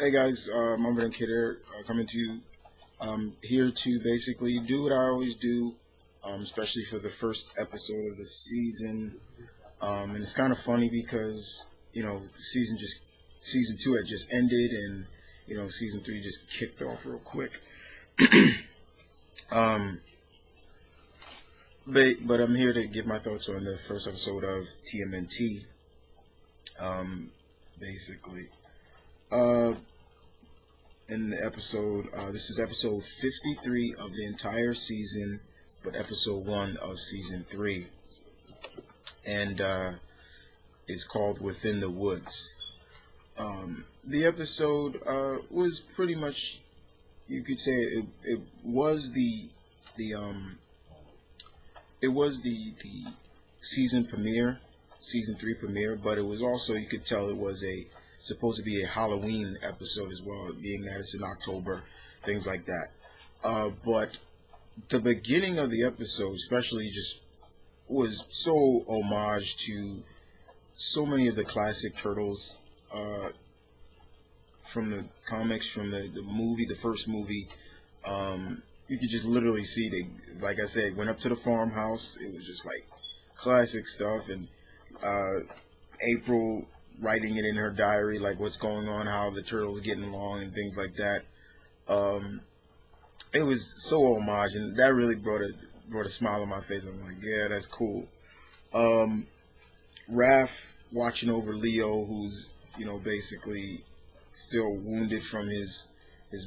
Hey guys, M.V.K here, coming to you. Here to basically do what I always do, especially for the first episode of the season. And it's kind of funny because season two had just ended, and season three just kicked off real quick. Um, but I'm here to give my thoughts on the first episode of TMNT. Basically, uh, in the episode. This is episode 53 of the entire season, but episode 1 of season 3. And is called Within the Woods. The episode was pretty much, you could say, it was the the season premiere, season 3 premiere, but it was also, you could tell, it was supposed to be a Halloween episode as well, being that it's in October, things like that. But the beginning of the episode, especially, just was so homage to so many of the classic Turtles from the comics, from the movie, the first movie. You could just literally see like I said, went up to the farmhouse. It was just like classic stuff, and April writing it in her diary, like what's going on, how the turtles are getting along, and things like that. It was so homage, and that really brought a smile on my face. I'm like, yeah, that's cool. Um, Raph watching over Leo, who's basically still wounded from his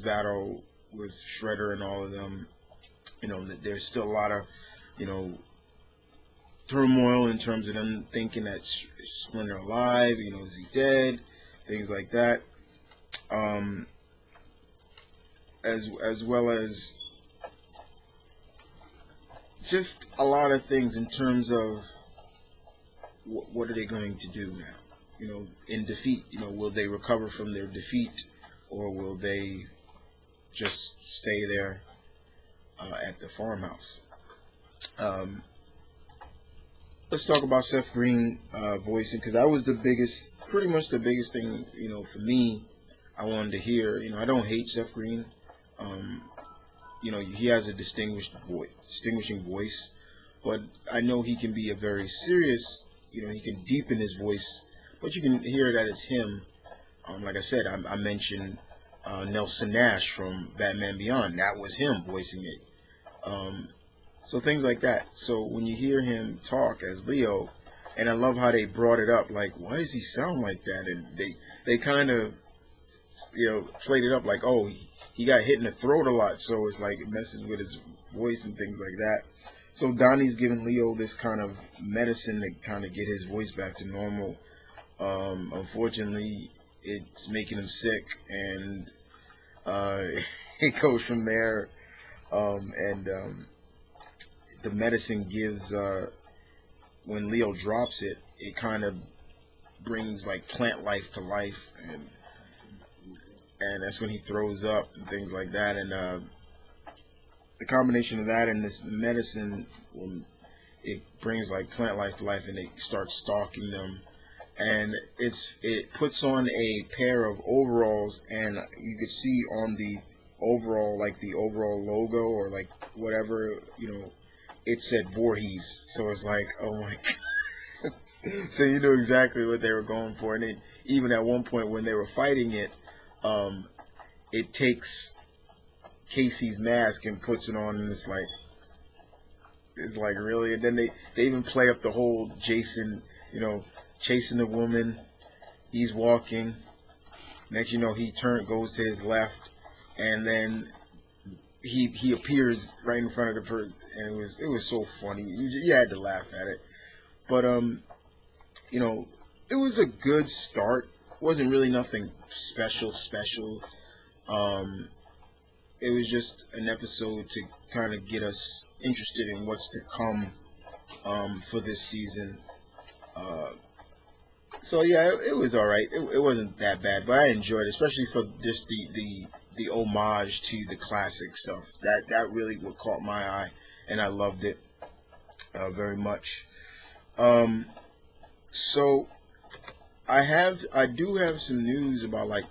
battle with Shredder and all of them. That there's still a lot of you know turmoil in terms of them thinking that Splinter alive. Is he dead? Things like that. Um, as well as just a lot of things in terms of what are they going to do now? In defeat. Will they recover from their defeat, or will they just stay there at the farmhouse? Um, let's talk about Seth Green voicing, because that was pretty much the biggest thing. For me, I wanted to hear. I don't hate Seth Green. Um, he has a distinguishing voice, but I know he can be a very serious. He can deepen his voice, but you can hear that it's him. Like I said, I mentioned Nelson Nash from Batman Beyond. That was him voicing it. Um, so things like that. So when you hear him talk as Leo, and I love how they brought it up, like, why does he sound like that? And they kind of played it up like, oh, he got hit in the throat a lot, so it's like it messes with his voice and things like that. So Donnie's giving Leo this kind of medicine to kind of get his voice back to normal. Unfortunately, it's making him sick, and uh, it goes from there. And the medicine gives, when Leo drops it, it kind of brings like plant life to life, and that's when he throws up and things like that. And the combination of that and this medicine, it brings like plant life to life, and it starts stalking them. And it puts on a pair of overalls, and you could see on the overall, like the overall logo, or like whatever, it said Voorhees. So it's like, oh my god. So you knew exactly what they were going for. And even at one point when they were fighting it, um, it takes Casey's mask and puts it on, and it's like really. And then they even play up the whole Jason, chasing the woman. He's walking. Next, he goes to his left, and then he appears right in front of the person, and it was so funny. You had to laugh at it. But it was a good start. Wasn't really nothing special. Um, it was just an episode to kind of get us interested in what's to come for this season. Uh, so yeah, it was all right. It wasn't that bad, but I enjoyed it, especially for just the homage to the classic stuff. That really what caught my eye, and I loved it very much. Um, so I do have some news about, like,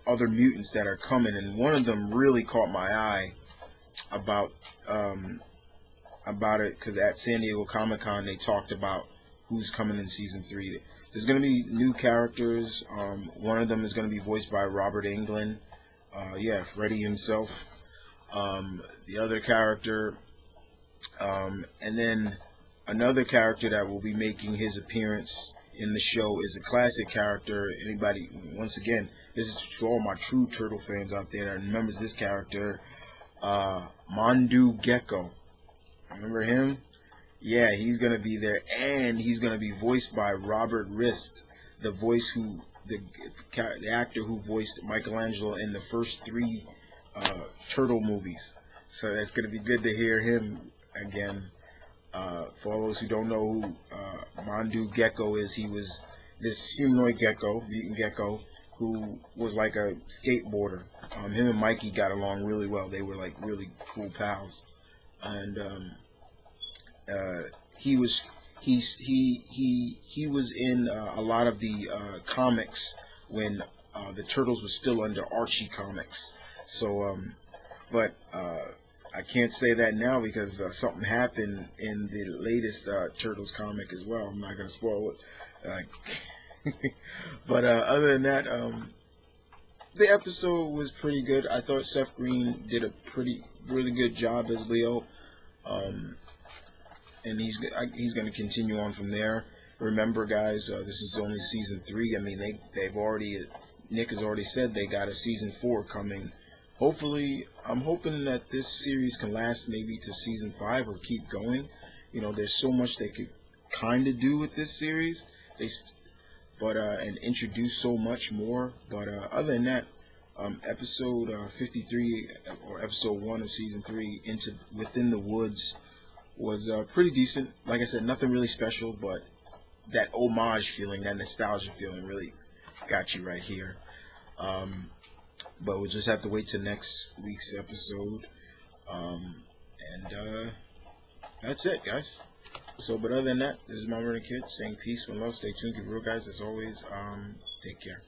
other mutants that are coming, and one of them really caught my eye about it because at San Diego Comic-Con they talked about who's coming in season 3. There's going to be new characters. One of them is going to be voiced by Robert Englund. Yeah, Freddy himself. The other character, and then another character that will be making his appearance in the show is a classic character. Anybody, once again, this is for all my true Turtle fans out there that remembers this character, M.V.K. Remember him? Yeah, he's gonna be there, and he's gonna be voiced by Robert Rist, the actor who voiced Michelangelo in the first 3 Turtle movies. So that's gonna be good to hear him again. For all those who don't know who M.V.K. is, he was this humanoid gecko, mutant gecko, who was like a skateboarder. Him and Mikey got along really well. They were like really cool pals, and he was in a lot of the comics when the Turtles were still under Archie Comics. So, but I can't say that now because something happened in the latest Turtles comic as well. I'm not gonna spoil it. But other than that, the episode was pretty good. I thought Seth Green did a really good job as Leo, and he's going to continue on from there. Remember, guys, this is only season 3. I mean, Nick has already said they got a season 4 coming. Hopefully, I'm hoping that this series can last maybe to season 5 or keep going. You know, there's so much they could kind of do with this series. And introduce so much more. But other than that, episode 53 or episode 1 of season 3, Within the Woods, was pretty decent. Like I said, nothing really special, but that homage feeling, that nostalgia feeling, really got you right here. But we'll just have to wait till next week's episode, and that's it, guys. So, but other than that, this is my Murder Kid saying peace and love. Stay tuned, keep it real, guys. As always, take care.